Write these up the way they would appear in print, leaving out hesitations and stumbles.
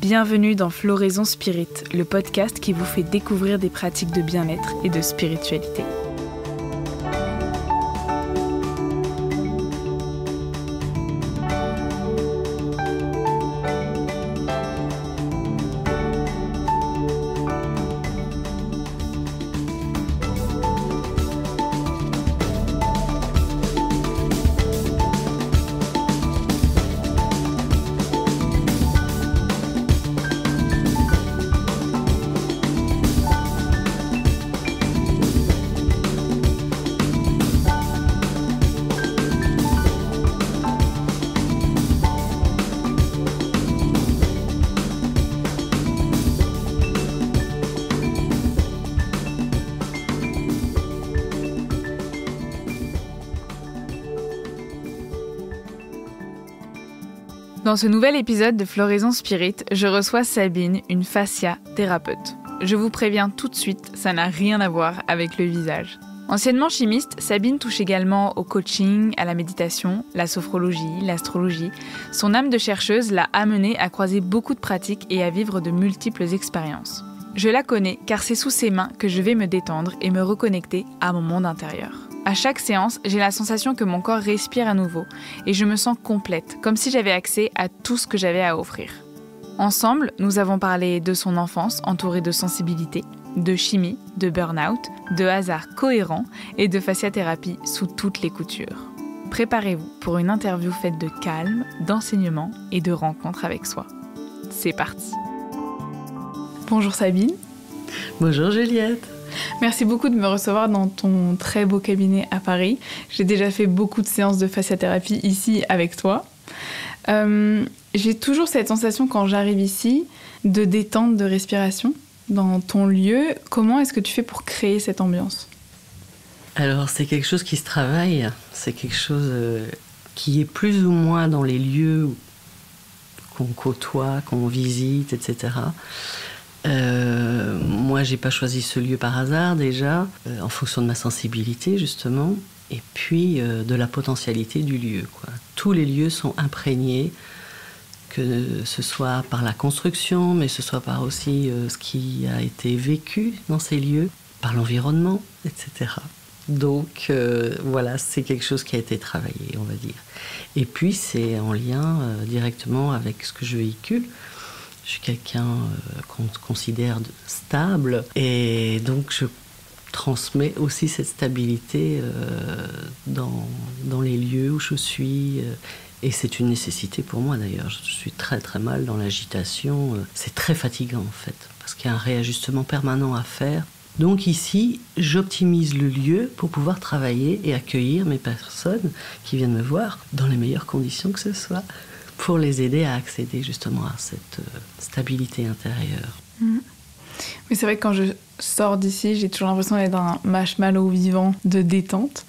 Bienvenue dans Floraison Spirit, le podcast qui vous fait découvrir des pratiques de bien-être et de spiritualité. Dans ce nouvel épisode de Floraison Spirit, je reçois Sabine, une fascia thérapeute. Je vous préviens tout de suite, ça n'a rien à voir avec le visage. Anciennement chimiste, Sabine touche également au coaching, à la méditation, la sophrologie, l'astrologie. Son âme de chercheuse l'a amenée à croiser beaucoup de pratiques et à vivre de multiples expériences. Je la connais car c'est sous ses mains que je vais me détendre et me reconnecter à mon monde intérieur. À chaque séance, j'ai la sensation que mon corps respire à nouveau et je me sens complète, comme si j'avais accès à tout ce que j'avais à offrir. Ensemble, nous avons parlé de son enfance entourée de sensibilité, de chimie, de burn-out, de hasard cohérent et de fasciathérapie sous toutes les coutures. Préparez-vous pour une interview faite de calme, d'enseignement et de rencontre avec soi. C'est parti. Bonjour Sabine. Bonjour Juliette. Merci beaucoup de me recevoir dans ton très beau cabinet à Paris. J'ai déjà fait beaucoup de séances de fasciathérapie ici avec toi. J'ai toujours cette sensation quand j'arrive ici de détente, de respiration dans ton lieu. Comment est-ce que tu fais pour créer cette ambiance ? Alors c'est quelque chose qui se travaille, c'est quelque chose qui est plus ou moins dans les lieux qu'on côtoie, qu'on visite, etc. Moi, j'ai pas choisi ce lieu par hasard déjà, en fonction de ma sensibilité justement, et puis de la potentialité du lieu, quoi. Tous les lieux sont imprégnés, que ce soit par la construction, mais ce soit par aussi ce qui a été vécu dans ces lieux, par l'environnement, etc. Donc voilà, c'est quelque chose qui a été travaillé, on va dire. Et puis c'est en lien directement avec ce que je véhicule. Je suis quelqu'un qu'on considère stable et donc je transmets aussi cette stabilité dans les lieux où je suis. Et c'est une nécessité pour moi d'ailleurs. Je suis très très mal dans l'agitation. C'est très fatigant en fait parce qu'il y a un réajustement permanent à faire. Donc ici, j'optimise le lieu pour pouvoir travailler et accueillir mes personnes qui viennent me voir dans les meilleures conditions que ce soit, pour les aider à accéder justement à cette stabilité intérieure. Mais c'est vrai que quand je sors d'ici, j'ai toujours l'impression d'être un marshmallow vivant de détente.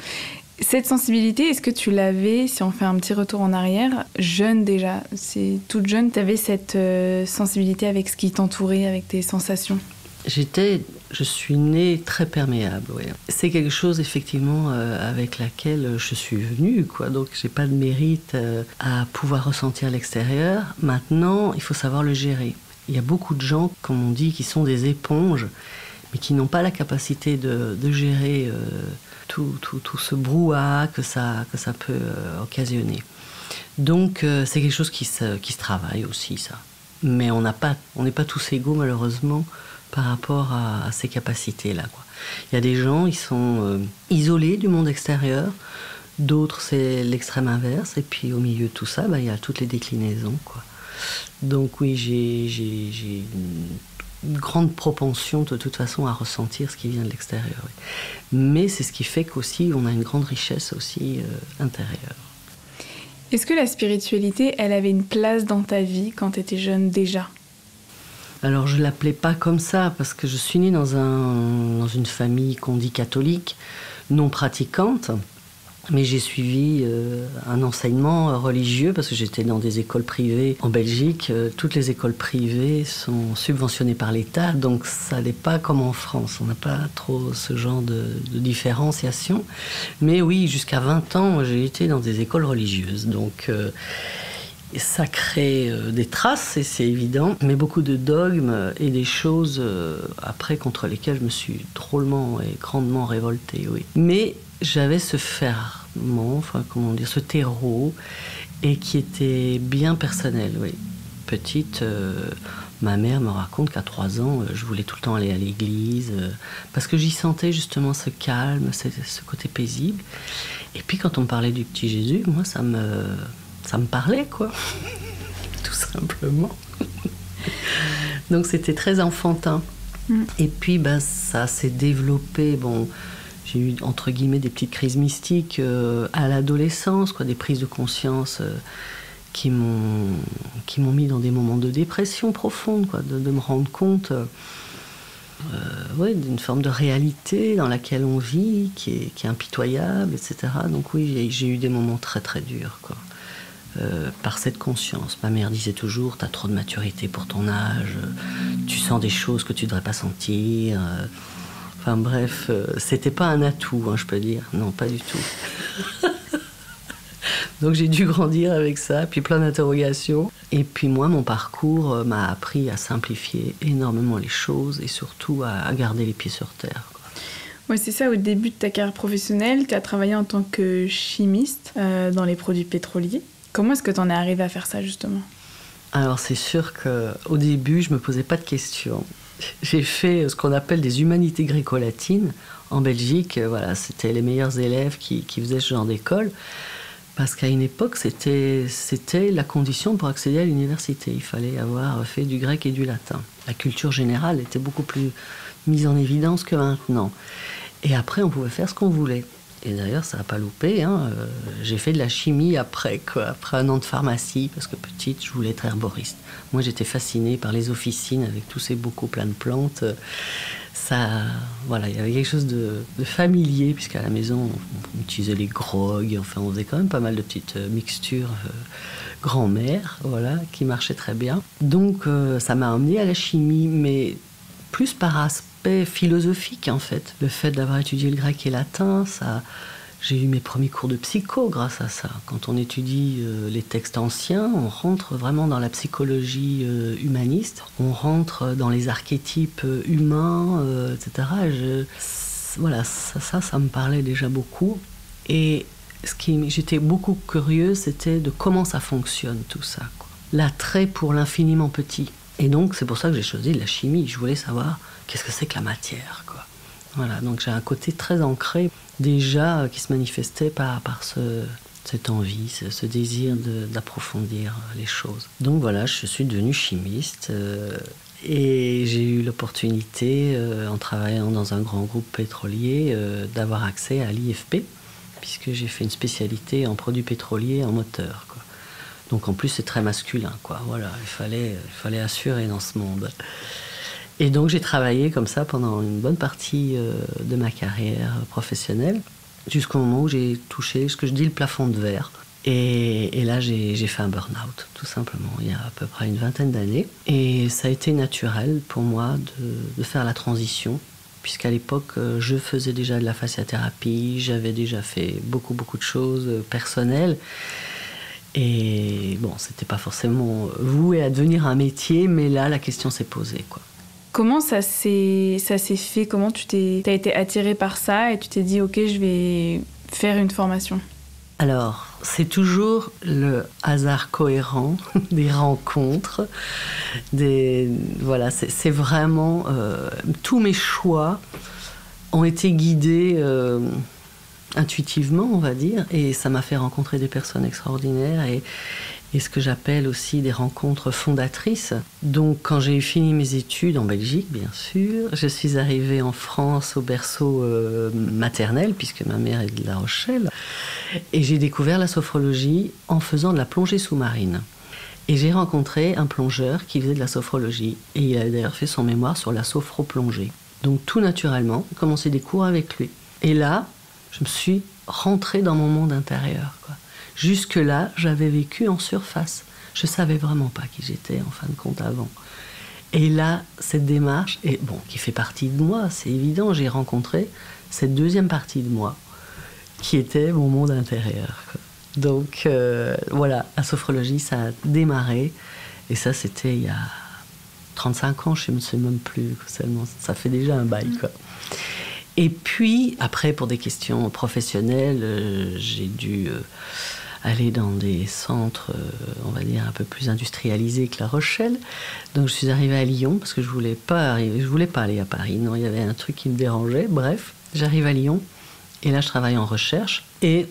Cette sensibilité, est-ce que tu l'avais, si on fait un petit retour en arrière, jeune déjà, c'est toute jeune, tu avais cette sensibilité avec ce qui t'entourait, avec tes sensations ? Je suis née très perméable, ouais. C'est quelque chose effectivement avec laquelle je suis venue, quoi. Donc j'ai pas de mérite à pouvoir ressentir l'extérieur. Maintenant, il faut savoir le gérer. Il y a beaucoup de gens, comme on dit, qui sont des éponges, mais qui n'ont pas la capacité de gérer tout ce brouhaha que ça peut occasionner. Donc c'est quelque chose qui se travaille aussi, ça. Mais on n'est pas tous égaux malheureusement par rapport à ces capacités-là, quoi. Il y a des gens, ils sont isolés du monde extérieur, d'autres c'est l'extrême inverse, et puis au milieu de tout ça, il y a toutes les déclinaisons, quoi. Donc oui, j'ai une grande propension de toute façon à ressentir ce qui vient de l'extérieur. Oui. Mais c'est ce qui fait qu'aussi on a une grande richesse aussi intérieure. Est-ce que la spiritualité, elle avait une place dans ta vie quand tu étais jeune déjà ? Alors je ne l'appelais pas comme ça parce que je suis née dans une famille qu'on dit catholique, non pratiquante, mais j'ai suivi un enseignement religieux parce que j'étais dans des écoles privées en Belgique. Toutes les écoles privées sont subventionnées par l'État, donc ça n'est pas comme en France, on n'a pas trop ce genre de différenciation. Mais oui, jusqu'à 20 ans, j'ai été dans des écoles religieuses, donc Et ça crée des traces, et c'est évident, mais beaucoup de dogmes et des choses après contre lesquelles je me suis drôlement et grandement révoltée, oui. Mais j'avais ce ferment, ce terreau, et qui était bien personnel, oui. Petite, ma mère me raconte qu'à 3 ans, je voulais tout le temps aller à l'église, parce que j'y sentais justement ce calme, ce côté paisible. Et puis quand on me parlait du petit Jésus, moi ça me parlait, quoi. Tout simplement. Donc c'était très enfantin. Et puis ça s'est développé. Bon, j'ai eu entre guillemets des petites crises mystiques à l'adolescence, quoi, des prises de conscience qui m'ont mis dans des moments de dépression profonde, quoi, de me rendre compte d'une forme de réalité dans laquelle on vit, qui est impitoyable, etc. Donc oui, j'ai eu des moments très très durs, quoi. Par cette conscience. Ma mère disait toujours, t'as trop de maturité pour ton âge, tu sens des choses que tu devrais pas sentir. Enfin bref, c'était pas un atout, je peux dire. Non, pas du tout. Donc j'ai dû grandir avec ça, puis plein d'interrogations. Et puis moi, mon parcours m'a appris à simplifier énormément les choses et surtout à garder les pieds sur terre, quoi. Oui, c'est ça, au début de ta carrière professionnelle, tu as travaillé en tant que chimiste dans les produits pétroliers. Comment est-ce que tu en es arrivé à faire ça, justement ? Alors, c'est sûr qu'au début, je ne me posais pas de questions. J'ai fait ce qu'on appelle des humanités gréco-latines en Belgique. Voilà, c'était les meilleurs élèves qui faisaient ce genre d'école. Parce qu'à une époque, c'était la condition pour accéder à l'université. Il fallait avoir fait du grec et du latin. La culture générale était beaucoup plus mise en évidence que maintenant. Et après, on pouvait faire ce qu'on voulait. Et d'ailleurs, ça n'a pas loupé. J'ai fait de la chimie après 1 an de pharmacie, parce que petite, je voulais être herboriste. Moi, j'étais fascinée par les officines avec tous ces bocaux pleins de plantes. Il y avait quelque chose de familier, puisqu'à la maison, on utilisait les grogues. Enfin, on faisait quand même pas mal de petites mixtures grand-mère, qui marchaient très bien. Donc, ça m'a emmenée à la chimie, mais plus par aspect philosophique, en fait. Le fait d'avoir étudié le grec et le latin, j'ai eu mes premiers cours de psycho grâce à ça. Quand on étudie les textes anciens, on rentre vraiment dans la psychologie humaniste, on rentre dans les archétypes humains, etc. Ça me parlait déjà beaucoup. Et j'étais beaucoup curieuse, c'était de comment ça fonctionne tout ça, quoi. L'attrait pour l'infiniment petit. Et donc, c'est pour ça que j'ai choisi la chimie. Je voulais savoir qu'est-ce que c'est que la matière, quoi. Voilà, donc j'ai un côté très ancré, déjà, qui se manifestait par cette envie, ce désir d'approfondir les choses. Donc voilà, je suis devenue chimiste et j'ai eu l'opportunité, en travaillant dans un grand groupe pétrolier, d'avoir accès à l'IFP, puisque j'ai fait une spécialité en produits pétroliers en moteur, quoi. Donc en plus, c'est très masculin, quoi. Voilà, il fallait assurer dans ce monde. Et donc j'ai travaillé comme ça pendant une bonne partie de ma carrière professionnelle, jusqu'au moment où j'ai touché ce que je dis le plafond de verre. Et là, j'ai fait un burn-out, tout simplement, il y a à peu près une 20aine d'années. Et ça a été naturel pour moi de faire la transition, puisqu'à l'époque, je faisais déjà de la fasciathérapie, j'avais déjà fait beaucoup de choses personnelles. Et bon, c'était pas forcément voué à devenir un métier, mais là, la question s'est posée, quoi. Comment ça s'est fait ? Comment t'as été attirée par ça et tu t'es dit, ok, je vais faire une formation ? Alors, c'est toujours le hasard cohérent des rencontres. C'est vraiment... tous mes choix ont été guidés intuitivement, on va dire, et ça m'a fait rencontrer des personnes extraordinaires et ce que j'appelle aussi des rencontres fondatrices. Donc, quand j'ai eu fini mes études en Belgique, bien sûr, je suis arrivée en France au berceau maternel, puisque ma mère est de La Rochelle, et j'ai découvert la sophrologie en faisant de la plongée sous-marine. Et j'ai rencontré un plongeur qui faisait de la sophrologie, et il a d'ailleurs fait son mémoire sur la sophroplongée. Donc, tout naturellement, j'ai commencé des cours avec lui. Et là, je me suis rentrée dans mon monde intérieur, quoi. Jusque-là, j'avais vécu en surface. Je ne savais vraiment pas qui j'étais, en fin de compte, avant. Et là, cette démarche, qui fait partie de moi, c'est évident, j'ai rencontré cette deuxième partie de moi, qui était mon monde intérieur, quoi. Donc voilà, la sophrologie, ça a démarré. Et ça, c'était il y a 35 ans, je ne sais même plus. Ça fait déjà un bail, quoi. Et puis, après, pour des questions professionnelles, j'ai dû aller dans des centres, on va dire, un peu plus industrialisés que La Rochelle. Donc, je suis arrivée à Lyon, parce que je voulais pas aller à Paris. Non, il y avait un truc qui me dérangeait. Bref, j'arrive à Lyon, et là, je travaille en recherche. Et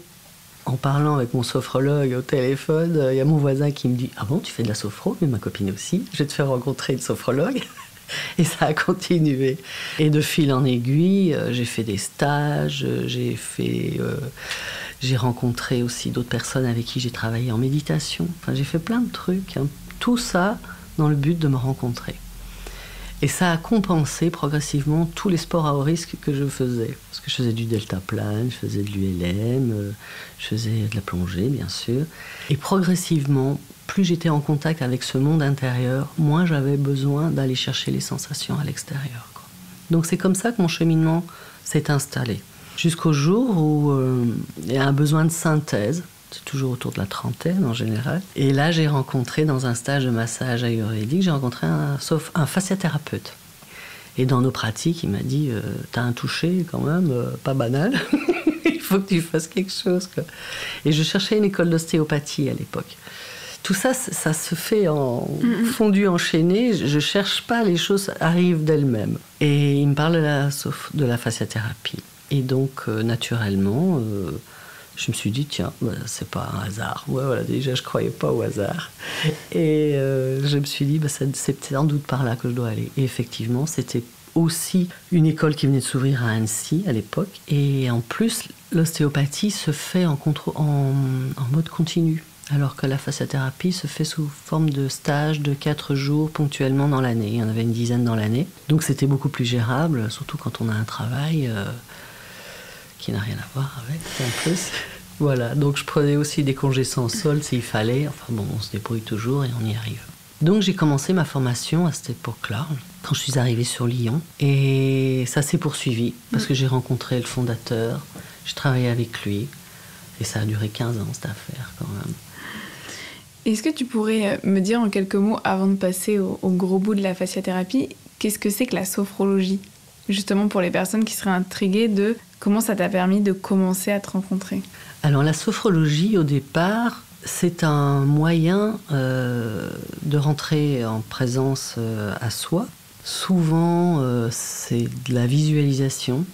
en parlant avec mon sophrologue au téléphone, il y a mon voisin qui me dit « Ah bon, tu fais de la sophro ?» Mais ma copine aussi. « Je vais te faire rencontrer une sophrologue. » Et ça a continué. Et de fil en aiguille, j'ai fait des stages, j'ai rencontré aussi d'autres personnes avec qui j'ai travaillé en méditation. Enfin, j'ai fait plein de trucs, hein. Tout ça dans le but de me rencontrer. Et ça a compensé progressivement tous les sports à haut risque que je faisais. Parce que je faisais du deltaplane, je faisais de l'ULM, je faisais de la plongée, bien sûr. Et progressivement, plus j'étais en contact avec ce monde intérieur, moins j'avais besoin d'aller chercher les sensations à l'extérieur, quoi. Donc c'est comme ça que mon cheminement s'est installé. Jusqu'au jour où il y a un besoin de synthèse. C'est toujours autour de la trentaine en général. Et là, j'ai rencontré dans un stage de massage ayurvédique, j'ai rencontré un fasciathérapeute. Et dans nos pratiques, il m'a dit « T'as un toucher quand même pas banal, il faut que tu fasses quelque chose, quoi. » Et je cherchais une école d'ostéopathie à l'époque. Tout ça, ça se fait en fondu enchaîné. Je cherche pas, les choses arrivent d'elles-mêmes. Et il me parle de la fasciathérapie. Et donc, naturellement, je me suis dit, tiens, c'est pas un hasard. Ouais, voilà, déjà, je croyais pas au hasard. Et je me suis dit, c'est sans doute par là que je dois aller. Et effectivement, c'était aussi une école qui venait de s'ouvrir à Annecy à l'époque. Et en plus, l'ostéopathie se fait en mode continu. Alors que la fasciathérapie se fait sous forme de stage de 4 jours ponctuellement dans l'année. Il y en avait une dizaine dans l'année. Donc c'était beaucoup plus gérable, surtout quand on a un travail qui n'a rien à voir avec, en plus. Voilà, donc je prenais aussi des congés sans solde s'il fallait. Enfin bon, on se débrouille toujours et on y arrive. Donc j'ai commencé ma formation à cette époque-là, quand je suis arrivée sur Lyon. Et ça s'est poursuivi, parce que j'ai rencontré le fondateur, j'ai travaillé avec lui. Et ça a duré 15 ans, cette affaire, quand même. Est-ce que tu pourrais me dire en quelques mots, avant de passer au gros bout de la fasciathérapie, qu'est-ce que c'est que la sophrologie ? Justement pour les personnes qui seraient intriguées de comment ça t'a permis de commencer à te rencontrer. Alors la sophrologie, au départ, c'est un moyen de rentrer en présence à soi. Souvent, c'est de la visualisation.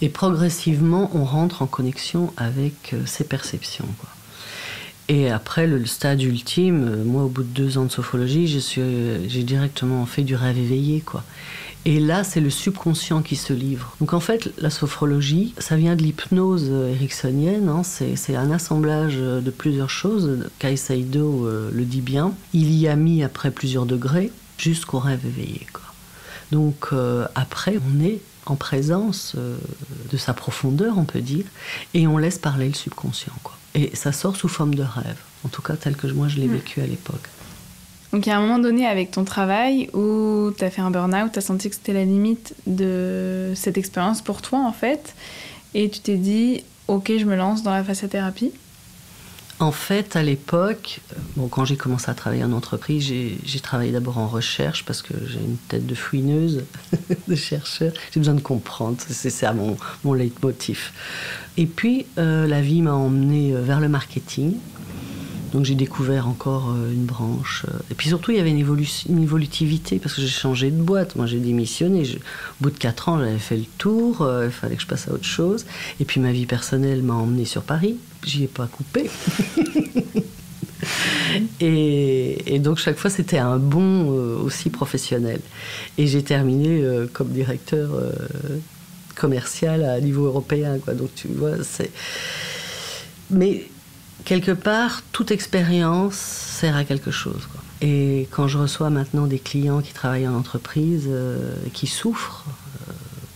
Et progressivement, on rentre en connexion avec ses perceptions, quoi. Et après, le stade ultime, moi, au bout de 2 ans de sophrologie, j'ai directement fait du rêve éveillé, quoi. Et là, c'est le subconscient qui se livre. Donc en fait, la sophrologie, ça vient de l'hypnose ericksonienne, hein. C'est un assemblage de plusieurs choses. Kai Saido le dit bien. Il y a mis, après plusieurs degrés, jusqu'au rêve éveillé, quoi. Donc après, on est en présence de sa profondeur, on peut dire, et on laisse parler le subconscient, quoi. Et ça sort sous forme de rêve, en tout cas tel que moi je l'ai vécu à l'époque. Donc il y a un moment donné avec ton travail où tu as fait un burn-out, tu as senti que c'était la limite de cette expérience pour toi en fait, et tu t'es dit ok, je me lance dans la fasciathérapie. En fait, à l'époque, quand j'ai commencé à travailler en entreprise, j'ai travaillé d'abord en recherche parce que j'ai une tête de fouineuse, de chercheur. J'ai besoin de comprendre, c'est ça mon leitmotiv. Et puis, la vie m'a emmenée vers le marketing. Donc j'ai découvert encore une branche. Et puis surtout, il y avait une évolutivité parce que j'ai changé de boîte. Moi, j'ai démissionné. Au bout de 4 ans, j'avais fait le tour. Il fallait que je passe à autre chose. Et puis ma vie personnelle m'a emmenée sur Paris. J'y ai pas coupé. Et donc chaque fois, c'était un bond aussi professionnel. Et j'ai terminé comme directeur commercial à niveau européen, quoi. Donc tu vois, c'est... Mais... quelque part, toute expérience sert à quelque chose, quoi. Et quand je reçois maintenant des clients qui travaillent en entreprise, qui souffrent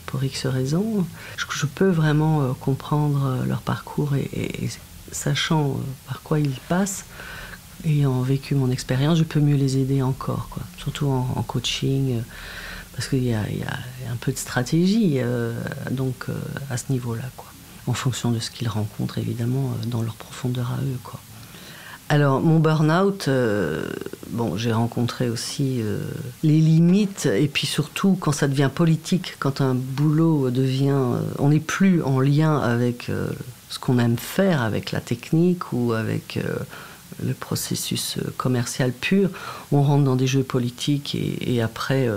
pour X raisons, je peux vraiment comprendre leur parcours et sachant par quoi ils passent, ayant vécu mon expérience, je peux mieux les aider encore, quoi. Surtout en coaching, parce qu'il y a un peu de stratégie donc, à ce niveau-là, quoi. en fonction de ce qu'ils rencontrent, évidemment, dans leur profondeur à eux, quoi. Alors, mon burn-out, j'ai rencontré aussi les limites, et puis surtout quand ça devient politique, quand un boulot devient... on n'est plus en lien avec ce qu'on aime faire, avec la technique ou avec le processus commercial pur. On rentre dans des jeux politiques, et après...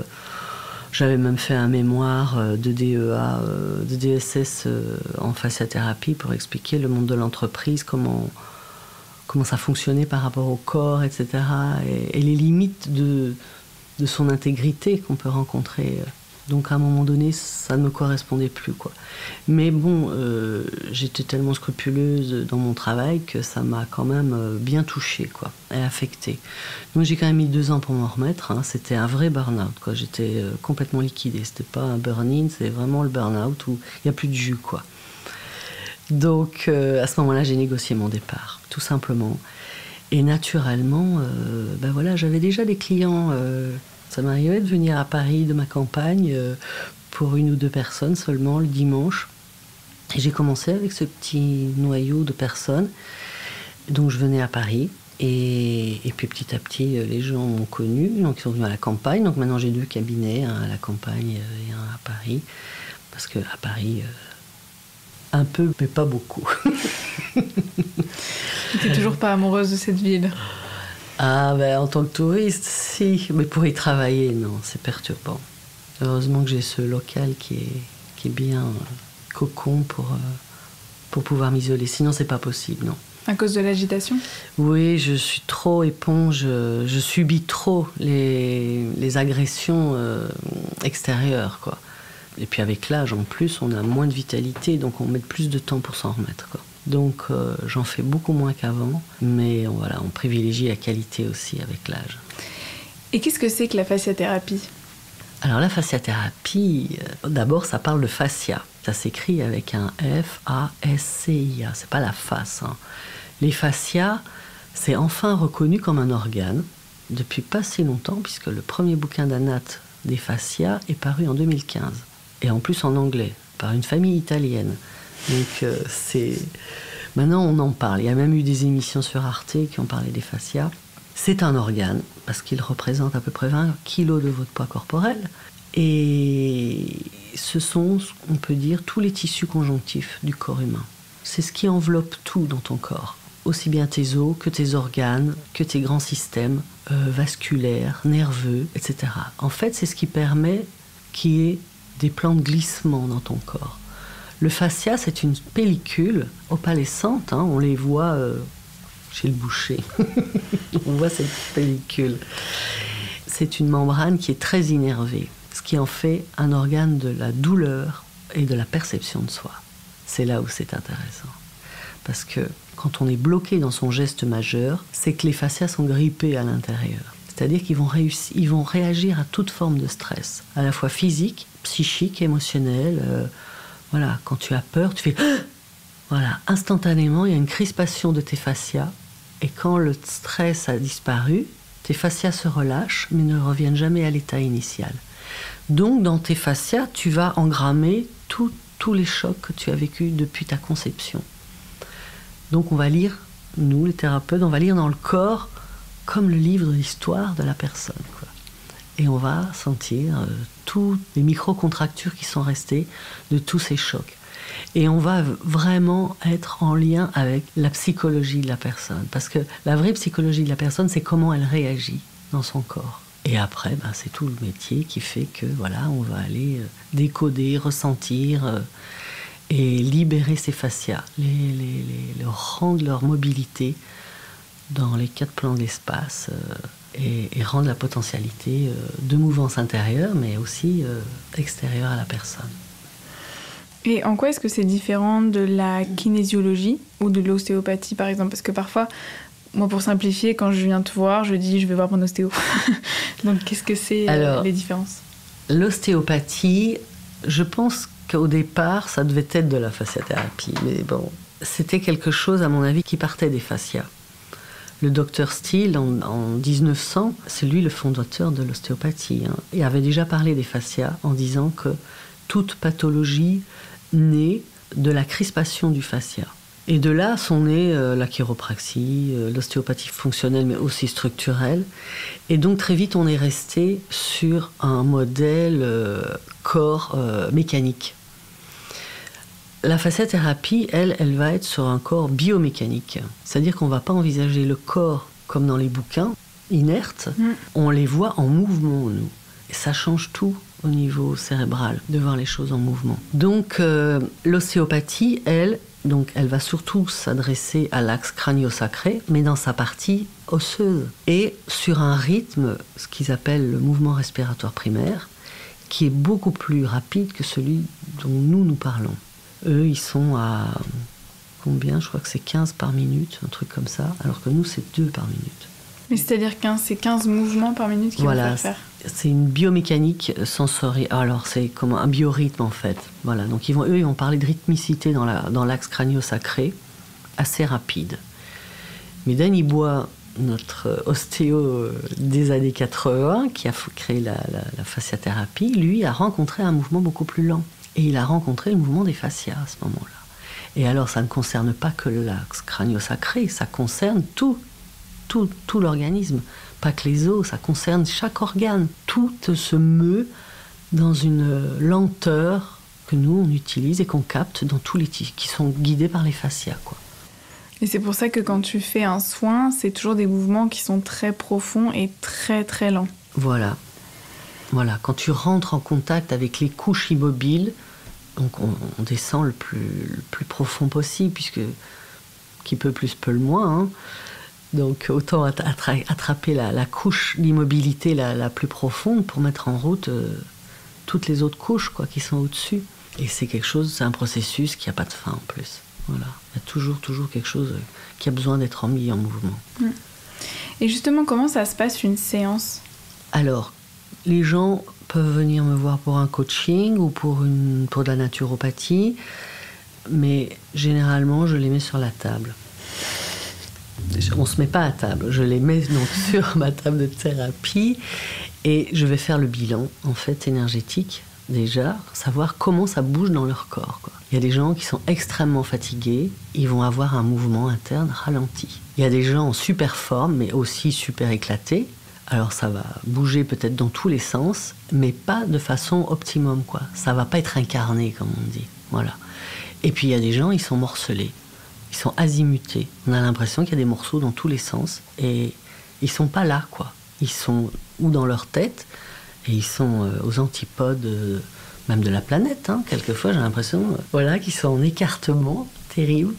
j'avais même fait un mémoire de DEA, de DSS en fasciathérapie pour expliquer le monde de l'entreprise, comment ça fonctionnait par rapport au corps, etc. Et les limites de son intégrité qu'on peut rencontrer. Donc à un moment donné, ça ne me correspondait plus, quoi. Mais bon, j'étais tellement scrupuleuse dans mon travail que ça m'a quand même bien touchée, quoi, et affectée. Donc j'ai quand même mis 2 ans pour m'en remettre, hein. C'était un vrai burn-out, quoi. J'étais complètement liquidée. C'était pas un burn-in, c'est vraiment le burn-out où il n'y a plus de jus, quoi. Donc à ce moment-là, j'ai négocié mon départ, tout simplement. Et naturellement, j'avais déjà des clients. Ça m'arrivait de venir à Paris de ma campagne pour 1 ou 2 personnes seulement le dimanche. Et j'ai commencé avec ce petit noyau de personnes. Donc je venais à Paris. Et puis petit à petit, les gens m'ont connu. Donc ils sont venus à la campagne. Donc maintenant j'ai 2 cabinets, un à la campagne et un à Paris. Parce qu'à Paris... un peu, mais pas beaucoup. T'es toujours pas amoureuse de cette ville? En tant que touriste, si. Mais pour y travailler, non, c'est perturbant. Heureusement que j'ai ce local qui est bien cocon pour pouvoir m'isoler. Sinon, c'est pas possible, non. À cause de l'agitation? Oui, je suis trop éponge. Je subis trop les agressions extérieures, quoi. Et puis avec l'âge, en plus, on a moins de vitalité, donc on met plus de temps pour s'en remettre, quoi. Donc j'en fais beaucoup moins qu'avant, mais on privilégie la qualité aussi avec l'âge. Et qu'est-ce que c'est que la fasciathérapie? Alors la fasciathérapie, d'abord ça parle de fascia. Ça s'écrit avec un F-A-S-C-I-A, c'est pas la face, hein. Les fascias, c'est enfin reconnu comme un organe, depuis pas si longtemps, puisque le premier bouquin d'Anat des fascias est paru en 2015. Et en plus en anglais, par une famille italienne. Donc maintenant on en parle. Il y a même eu des émissions sur Arte qui ont parlé des fascias. C'est un organe, parce qu'il représente à peu près 20 kilos de votre poids corporel. Et ce sont, on peut dire, tous les tissus conjonctifs du corps humain. C'est ce qui enveloppe tout dans ton corps. Aussi bien tes os, que tes organes, que tes grands systèmes vasculaires, nerveux, etc. En fait, c'est ce qui permet qu'il y ait des plans de glissement dans ton corps. Le fascia, c'est une pellicule opalescente, hein, on les voit chez le boucher. On voit cette pellicule. C'est une membrane qui est très innervée, ce qui en fait un organe de la douleur et de la perception de soi. C'est là où c'est intéressant. Parce que quand on est bloqué dans son geste majeur, c'est que les fascias sont grippés à l'intérieur. C'est-à-dire qu'ils vont réagir à toute forme de stress, à la fois physique, psychique, émotionnel. Quand tu as peur, tu fais... Voilà, instantanément, il y a une crispation de tes fascias. Et quand le stress a disparu, tes fascias se relâchent, mais ne reviennent jamais à l'état initial. Donc, dans tes fascias, tu vas engrammer tous les chocs que tu as vécus depuis ta conception. Donc, on va lire, nous, les thérapeutes, on va lire dans le corps comme le livre de l'histoire de la personne, quoi. Et on va sentir toutes les micro-contractures qui sont restées de tous ces chocs. Et on va vraiment être en lien avec la psychologie de la personne. Parce que la vraie psychologie de la personne, c'est comment elle réagit dans son corps. Et après, c'est tout le métier qui fait que, on va aller décoder, ressentir et libérer ces fascias, leur rendre leur mobilité dans les 4 plans de l'espace et rendre la potentialité de mouvance intérieure, mais aussi extérieure à la personne. Et en quoi est-ce que c'est différent de la kinésiologie ou de l'ostéopathie, par exemple? Parce que parfois, moi, pour simplifier, quand je viens te voir, je dis je vais voir mon ostéo. Donc, qu'est-ce que c'est les différences? L'ostéopathie, je pense qu'au départ, ça devait être de la fasciathérapie. Mais bon, c'était quelque chose, à mon avis, qui partait des fascias. Le docteur Steele, en 1900, c'est lui le fondateur de l'ostéopathie. Il avait déjà parlé des fascias en disant que toute pathologie naît de la crispation du fascia. Et de là sont nées la chiropraxie, l'ostéopathie fonctionnelle, mais aussi structurelle. Et donc très vite, on est resté sur un modèle corps mécanique. La fasciathérapie, elle va être sur un corps biomécanique. C'est-à-dire qu'on ne va pas envisager le corps comme dans les bouquins, inerte. On les voit en mouvement, nous. Et ça change tout au niveau cérébral, de voir les choses en mouvement. Donc l'ostéopathie, elle va surtout s'adresser à l'axe crânio-sacré, mais dans sa partie osseuse. Et sur un rythme, ce qu'ils appellent le mouvement respiratoire primaire, qui est beaucoup plus rapide que celui dont nous parlons. Eux, ils sont à combien ? Je crois que c'est 15 par minute, un truc comme ça, alors que nous, c'est 2 par minute. Mais c'est-à-dire c'est 15 mouvements par minute qu'ils vont faire. C'est une biomécanique sensorielle. Alors, c'est comme un biorhythme, en fait. Voilà. Donc, ils vont parler de rythmicité dans l'axe crânio-sacré, assez rapide. Mais Danny Bois, notre ostéo des années 80, qui a créé la fasciathérapie, lui a rencontré un mouvement beaucoup plus lent. Et il a rencontré le mouvement des fascias à ce moment-là. Et alors, ça ne concerne pas que l'axe crânio-sacré, ça concerne tout l'organisme, pas que les os, ça concerne chaque organe. Tout se meut dans une lenteur que nous, on utilise et qu'on capte dans tous les tissus, qui sont guidés par les fascias, quoi. Et c'est pour ça que quand tu fais un soin, c'est toujours des mouvements qui sont très profonds et très très lents. Voilà. Quand tu rentres en contact avec les couches immobiles, donc on descend le plus profond possible, puisque qui peut plus peut le moins, hein. Donc autant attraper la couche d'immobilité la plus profonde pour mettre en route toutes les autres couches, quoi, qui sont au-dessus. Et c'est un processus qui n'a pas de fin en plus. Voilà. Il y a toujours quelque chose qui a besoin d'être mis en mouvement. Et justement, comment ça se passe une séance ? Alors, les gens peuvent venir me voir pour un coaching ou pour de la naturopathie, mais généralement, je les mets sur la table. On ne se met pas à table, je les mets donc sur ma table de thérapie et je vais faire le bilan, en fait, énergétique, déjà, savoir comment ça bouge dans leur corps, quoi. Il y a des gens qui sont extrêmement fatigués, ils vont avoir un mouvement interne ralenti. Il y a des gens en super forme, mais aussi super éclatés. Alors ça va bouger peut-être dans tous les sens, mais pas de façon optimum, quoi. Ça va pas être incarné, comme on dit. Voilà. Et puis il y a des gens, ils sont morcelés. Ils sont azimutés. On a l'impression qu'il y a des morceaux dans tous les sens. Et ils sont pas là, quoi. Ils sont ou dans leur tête, et ils sont aux antipodes même de la planète, hein. Quelquefois, j'ai l'impression qu'ils sont en écartement terrible.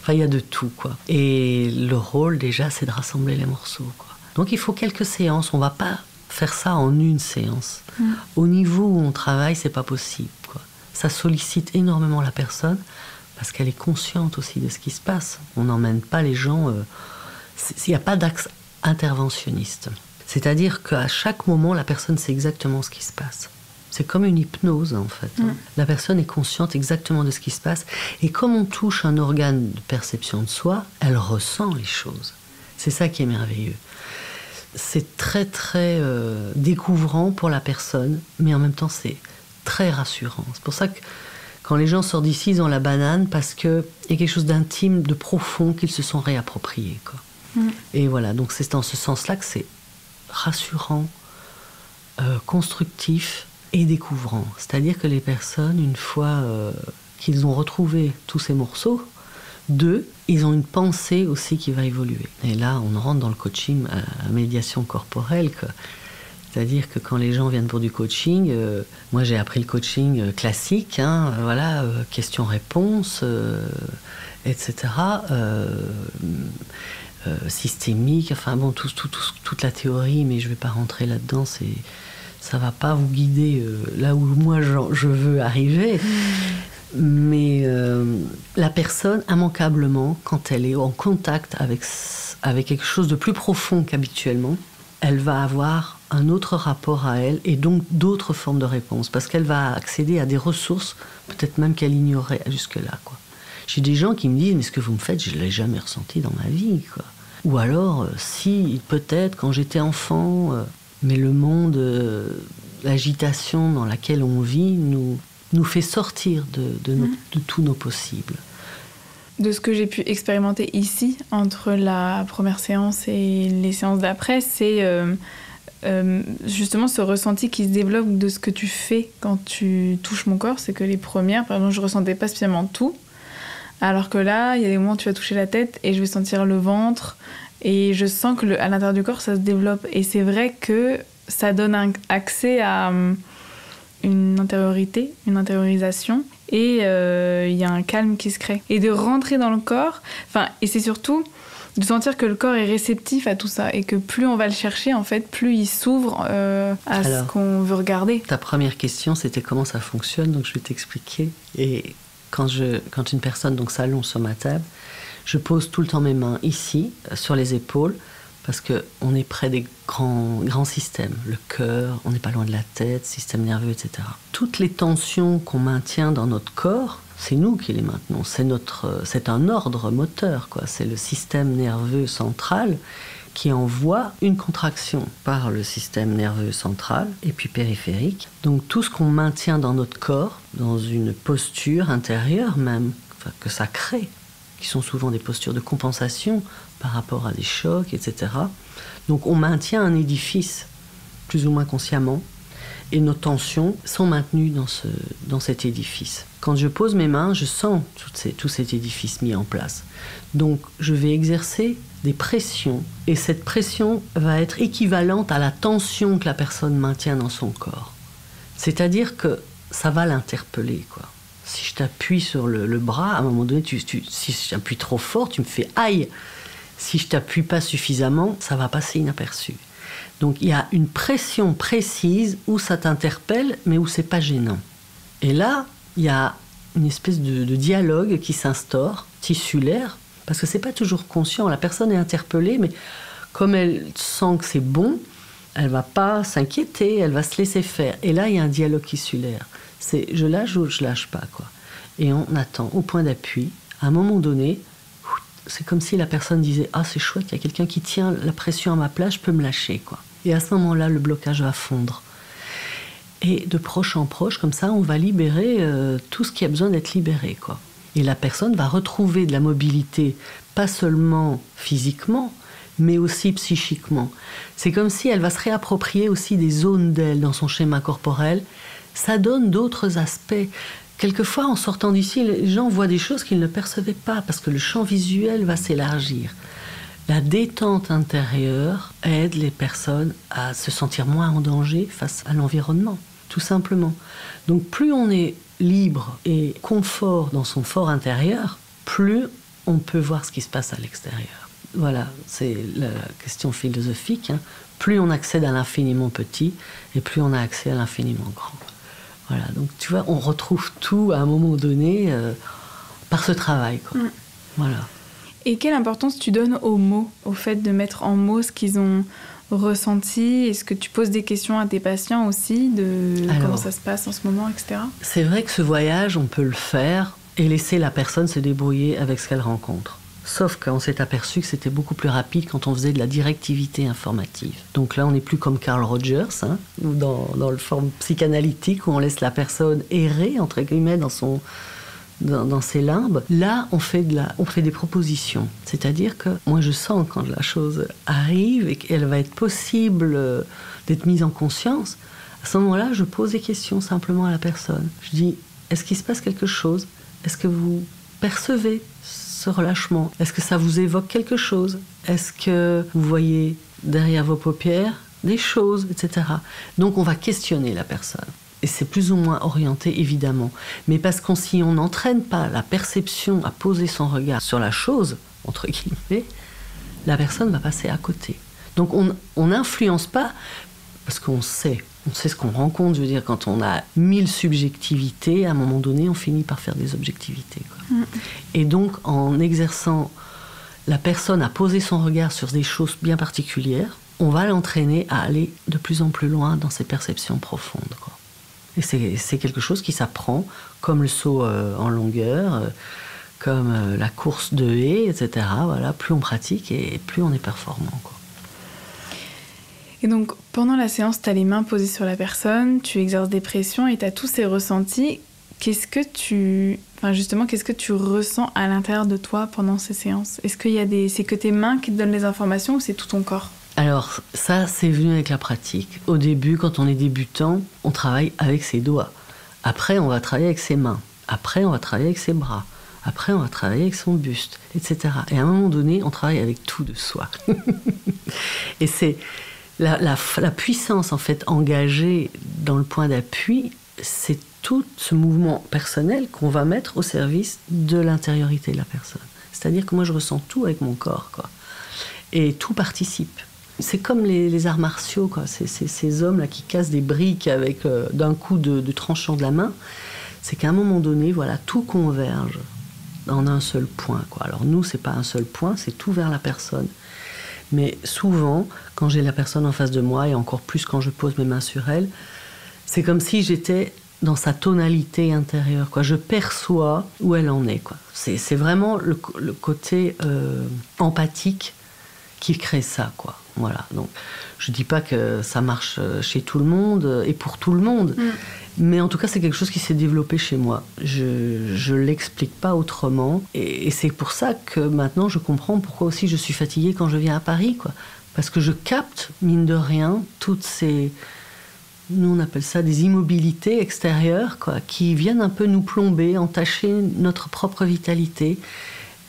Enfin, il y a de tout, quoi. Et le rôle, déjà, c'est de rassembler les morceaux, quoi. Donc, il faut quelques séances. On ne va pas faire ça en une séance. Au niveau où on travaille, c'est pas possible, quoi. Ça sollicite énormément la personne parce qu'elle est consciente aussi de ce qui se passe. On n'emmène pas les gens... Il n'y a pas d'axe interventionniste. C'est-à-dire qu'à chaque moment, la personne sait exactement ce qui se passe. C'est comme une hypnose, en fait. La personne est consciente exactement de ce qui se passe. Et comme on touche un organe de perception de soi, elle ressent les choses. C'est ça qui est merveilleux. C'est très, très découvrant pour la personne, mais en même temps, c'est très rassurant. C'est pour ça que quand les gens sortent d'ici, ils ont la banane, parce qu'il y a quelque chose d'intime, de profond, qu'ils se sont réappropriés, quoi. Et voilà, donc c'est dans ce sens-là que c'est rassurant, constructif et découvrant. C'est-à-dire que les personnes, une fois qu'ils ont retrouvé tous ces morceaux, ils ont une pensée aussi qui va évoluer. Et là, on rentre dans le coaching à médiation corporelle, quoi. C'est-à-dire que quand les gens viennent pour du coaching, moi j'ai appris le coaching classique, hein, questions-réponses, etc., systémique, enfin bon, toute la théorie, mais je ne vais pas rentrer là-dedans, ça ne va pas vous guider là où moi je veux arriver. Mais la personne, immanquablement, quand elle est en contact avec quelque chose de plus profond qu'habituellement, elle va avoir un autre rapport à elle et donc d'autres formes de réponses, parce qu'elle va accéder à des ressources, peut-être même qu'elle ignorait jusque-là, quoi. J'ai des gens qui me disent « mais ce que vous me faites, je ne l'ai jamais ressenti dans ma vie, quoi. » Ou alors, si, peut-être, quand j'étais enfant, mais le monde, l'agitation dans laquelle on vit, nous nous fait sortir de tous nos possibles. De ce que j'ai pu expérimenter ici, entre la première séance et les séances d'après, c'est justement ce ressenti qui se développe de ce que tu fais quand tu touches mon corps. C'est que les premières, par exemple, je ressentais pas spécialement tout. Alors que là, il y a des moments où tu vas toucher la tête et je vais sentir le ventre. Et je sens que à l'intérieur du corps, ça se développe. Et c'est vrai que ça donne un accès à une intériorité, une intériorisation. Et il y a un calme qui se crée. Et de rentrer dans le corps, et c'est surtout de sentir que le corps est réceptif à tout ça. Et que plus on va le chercher, en fait, plus il s'ouvre à ce qu'on veut regarder. Ta première question, c'était comment ça fonctionne. Donc je vais t'expliquer. Et quand une personne s'allonge sur ma table, je pose tout le temps mes mains ici, sur les épaules, parce qu'on est près des grands systèmes. Le cœur, on n'est pas loin de la tête, système nerveux, etc. Toutes les tensions qu'on maintient dans notre corps, c'est nous qui les maintenons. C'est un ordre moteur, quoi. C'est le système nerveux central qui envoie une contraction par le système nerveux central et puis périphérique. Donc tout ce qu'on maintient dans notre corps, dans une posture intérieure même, que ça crée, qui sont souvent des postures de compensation par rapport à des chocs, etc. Donc on maintient un édifice, plus ou moins consciemment, et nos tensions sont maintenues dans cet édifice. Quand je pose mes mains, je sens tout cet édifice mis en place. Donc je vais exercer des pressions, et cette pression va être équivalente à la tension que la personne maintient dans son corps. C'est-à-dire que ça va l'interpeller, quoi. Si je t'appuie sur le bras, à un moment donné, si je t'appuie trop fort, tu me fais aïe. Si je t'appuie pas suffisamment, ça va passer inaperçu. Donc il y a une pression précise où ça t'interpelle, mais où c'est pas gênant. Et là, il y a une espèce de dialogue qui s'instaure, tissulaire, parce que c'est pas toujours conscient. La personne est interpellée, mais comme elle sent que c'est bon, elle va pas s'inquiéter, elle va se laisser faire. Et là, il y a un dialogue tissulaire. C'est je lâche ou je lâche pas, quoi. Et on attend au point d'appui. À un moment donné, c'est comme si la personne disait « Ah, c'est chouette, il y a quelqu'un qui tient la pression à ma place, je peux me lâcher, quoi. » Et à ce moment-là, le blocage va fondre. Et de proche en proche, comme ça, on va libérer tout ce qui a besoin d'être libéré, quoi. Et la personne va retrouver de la mobilité, pas seulement physiquement, mais aussi psychiquement. C'est comme si elle va se réapproprier aussi des zones d'elle dans son schéma corporel. Ça donne d'autres aspects. Quelquefois, en sortant d'ici, les gens voient des choses qu'ils ne percevaient pas, parce que le champ visuel va s'élargir. La détente intérieure aide les personnes à se sentir moins en danger face à l'environnement, tout simplement. Donc plus on est libre et confort dans son fort intérieur, plus on peut voir ce qui se passe à l'extérieur. Voilà, c'est la question philosophique, hein. Plus on accède à l'infiniment petit, et plus on a accès à l'infiniment grand. Voilà, donc tu vois, on retrouve tout à un moment donné par ce travail, quoi. Voilà. Et quelle importance tu donnes aux mots, au fait de mettre en mots ce qu'ils ont ressenti? Est-ce que tu poses des questions à tes patients aussi, comment ça se passe en ce moment, etc.? C'est vrai que ce voyage, on peut le faire et laisser la personne se débrouiller avec ce qu'elle rencontre. Sauf qu'on s'est aperçu que c'était beaucoup plus rapide quand on faisait de la directivité informative. Donc là, on n'est plus comme Carl Rogers, hein, ou dans le forme psychanalytique où on laisse la personne errer, entre guillemets, dans ses limbes. Là, on fait des propositions. C'est-à-dire que moi, je sens quand la chose arrive et qu'elle va être possible d'être mise en conscience. À ce moment-là, je pose des questions simplement à la personne. Je dis, est-ce qu'il se passe quelque chose? Est-ce que vous percevez ce relâchement? Est-ce que ça vous évoque quelque chose? Est-ce que vous voyez derrière vos paupières des choses, etc. Donc on va questionner la personne. Et c'est plus ou moins orienté, évidemment. Mais parce qu'on si on n'entraîne pas la perception à poser son regard sur la chose, entre guillemets, la personne va passer à côté. Donc on n'influence pas, parce qu'on sait ce qu'on rencontre. Je veux dire, quand on a 1000 subjectivités, à un moment donné, on finit par faire des objectivités, quoi. Et donc, en exerçant la personne à poser son regard sur des choses bien particulières, on va l'entraîner à aller de plus en plus loin dans ses perceptions profondes, quoi. Et c'est quelque chose qui s'apprend, comme le saut en longueur, comme la course de haies, etc. Voilà, plus on pratique et plus on est performant, quoi. Et donc, pendant la séance, tu as les mains posées sur la personne, tu exerces des pressions et tu as tous ces ressentis. qu'est-ce que tu ressens à l'intérieur de toi pendant ces séances? Est-ce qu'il y a c'est que tes mains qui te donnent les informations ou c'est tout ton corps? Alors ça, c'est venu avec la pratique. Au début, quand on est débutant, on travaille avec ses doigts. Après, on va travailler avec ses mains. Après, on va travailler avec ses bras. Après, on va travailler avec son buste, etc. Et à un moment donné, on travaille avec tout de soi. Et c'est la puissance, en fait, engagée dans le point d'appui, c'est tout ce mouvement personnel qu'on va mettre au service de l'intériorité de la personne. C'est-à-dire que moi, je ressens tout avec mon corps, quoi. Et tout participe. C'est comme les arts martiaux, quoi. C'est ces hommes-là qui cassent des briques avec d'un coup de tranchant de la main. C'est qu'à un moment donné, voilà, tout converge en un seul point, quoi. Alors nous, c'est pas un seul point, c'est tout vers la personne. Mais souvent, quand j'ai la personne en face de moi, et encore plus quand je pose mes mains sur elle, c'est comme si j'étais dans sa tonalité intérieure, quoi. Je perçois où elle en est, quoi. C'est vraiment le côté empathique qui crée ça, quoi. Voilà. Donc, je dis pas que ça marche chez tout le monde et pour tout le monde, mais en tout cas, c'est quelque chose qui s'est développé chez moi. Je l'explique pas autrement, et c'est pour ça que maintenant, je comprends pourquoi aussi je suis fatiguée quand je viens à Paris, quoi. Parce que je capte, mine de rien, toutes ces... Nous, on appelle ça des immobilités extérieures, quoi, qui viennent un peu nous plomber, entacher notre propre vitalité.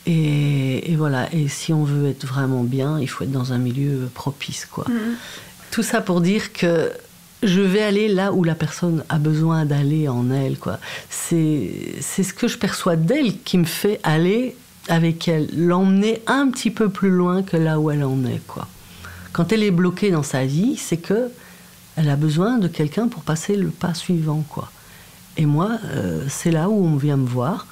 Et voilà. Et si on veut être vraiment bien, il faut être dans un milieu propice, quoi. Tout ça pour dire que je vais aller là où la personne a besoin d'aller en elle, quoi. C'est ce que je perçois d'elle qui me fait aller avec elle, l'emmener un petit peu plus loin que là où elle en est, quoi. Quand elle est bloquée dans sa vie, c'est que elle a besoin de quelqu'un pour passer le pas suivant, quoi. Et moi, c'est là où on vient me voir.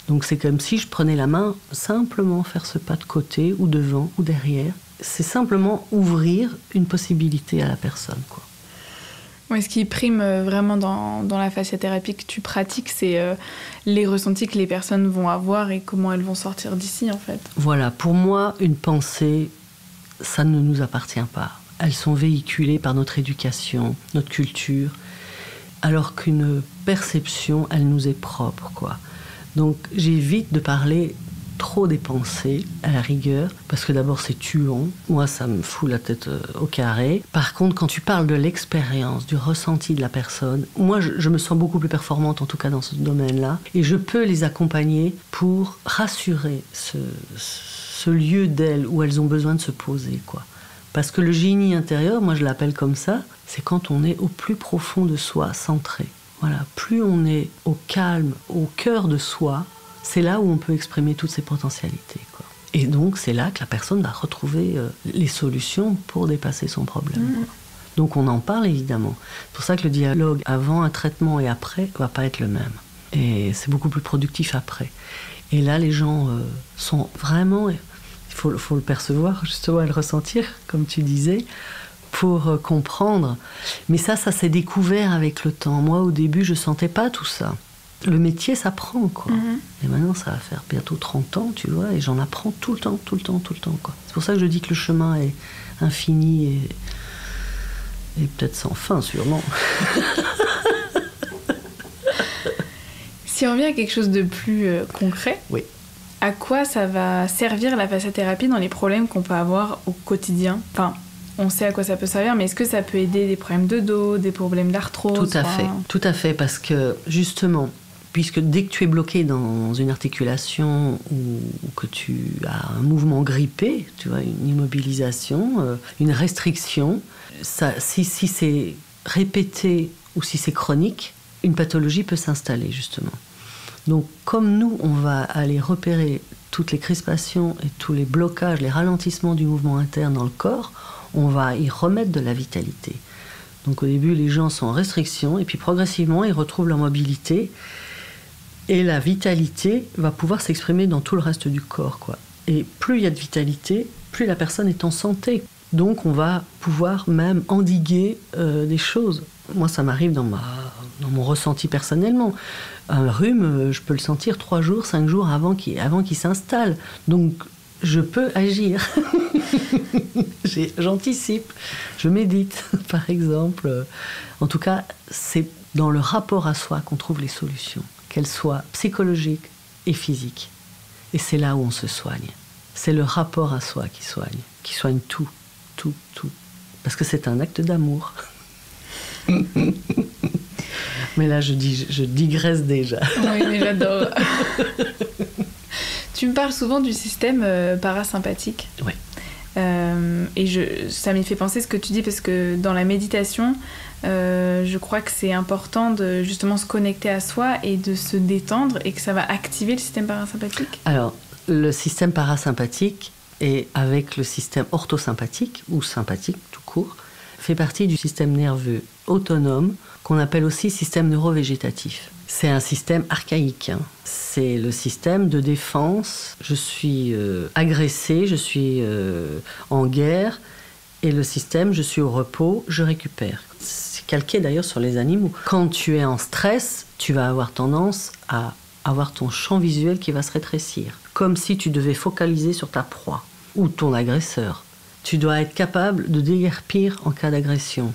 Donc c'est comme si je prenais la main, simplement faire ce pas de côté, ou devant, ou derrière. C'est simplement ouvrir une possibilité à la personne, quoi. Ouais, ce qui prime vraiment dans la fasciathérapie que tu pratiques, c'est les ressentis que les personnes vont avoir et comment elles vont sortir d'ici, en fait. Voilà, pour moi, une pensée, ça ne nous appartient pas. Elles sont véhiculées par notre éducation, notre culture, alors qu'une perception, elle nous est propre, quoi. Donc j'évite de parler trop des pensées, à la rigueur, parce que d'abord c'est tuant. Moi, ça me fout la tête au carré. Par contre, quand tu parles de l'expérience, du ressenti de la personne, moi, je me sens beaucoup plus performante, en tout cas dans ce domaine-là, et je peux les accompagner pour rassurer ce lieu d'elles où elles ont besoin de se poser, quoi. Parce que le génie intérieur, moi je l'appelle comme ça, c'est quand on est au plus profond de soi, centré. Voilà, plus on est au calme, au cœur de soi, c'est là où on peut exprimer toutes ses potentialités, quoi. Et donc c'est là que la personne va retrouver les solutions pour dépasser son problème, quoi. Donc on en parle évidemment. C'est pour ça que le dialogue avant un traitement et après ne va pas être le même. Et c'est beaucoup plus productif après. Et là les gens sont vraiment... Il faut le percevoir, justement, et le ressentir, comme tu disais, pour comprendre. Mais ça s'est découvert avec le temps. Moi, au début, je ne sentais pas tout ça. Le métier, ça prend, quoi. Et maintenant, ça va faire bientôt 30 ans, tu vois, et j'en apprends tout le temps, quoi. C'est pour ça que je dis que le chemin est infini et peut-être sans fin, sûrement. Si on revient à quelque chose de plus concret... Oui. À quoi ça va servir la fasciathérapie dans les problèmes qu'on peut avoir au quotidien? Enfin, on sait à quoi ça peut servir, mais est-ce que ça peut aider des problèmes de dos, des problèmes d'arthrose? Tout à fait, parce que justement, puisque dès que tu es bloqué dans une articulation ou que tu as un mouvement grippé, tu vois, une immobilisation, une restriction, ça, si c'est répété ou si c'est chronique, une pathologie peut s'installer, justement. Donc, comme nous, on va aller repérer toutes les crispations et tous les blocages, les ralentissements du mouvement interne dans le corps, on va y remettre de la vitalité. Donc, au début, les gens sont en restriction et puis progressivement, ils retrouvent leur mobilité et la vitalité va pouvoir s'exprimer dans tout le reste du corps, quoi. Et plus il y a de vitalité, plus la personne est en santé. Donc, on va pouvoir même endiguer des choses. Moi, ça m'arrive dans mon ressenti personnellement. Un rhume, je peux le sentir 3 jours, 5 jours avant qu'il s'installe. Donc, je peux agir. J'anticipe, je médite, par exemple. En tout cas, c'est dans le rapport à soi qu'on trouve les solutions. qu'elle soit psychologique et physique. Et c'est là où on se soigne. C'est le rapport à soi qui soigne tout. Parce que c'est un acte d'amour. Mais là, je digresse déjà. Oui, mais j'adore. Tu me parles souvent du système parasympathique. Oui. Et ça m'y fait penser ce que tu dis, parce que dans la méditation, je crois que c'est important de justement se connecter à soi et de se détendre, et que ça va activer le système parasympathique. Alors, le système parasympathique, et avec le système orthosympathique, ou sympathique tout court, fait partie du système nerveux autonome, qu'on appelle aussi système neurovégétatif. C'est un système archaïque. C'est le système de défense. Je suis agressé, je suis en guerre, et le système, je suis au repos, je récupère. C'est calqué d'ailleurs sur les animaux. Quand tu es en stress, tu vas avoir tendance à avoir ton champ visuel qui va se rétrécir, comme si tu devais focaliser sur ta proie ou ton agresseur. Tu dois être capable de déguerpir en cas d'agression.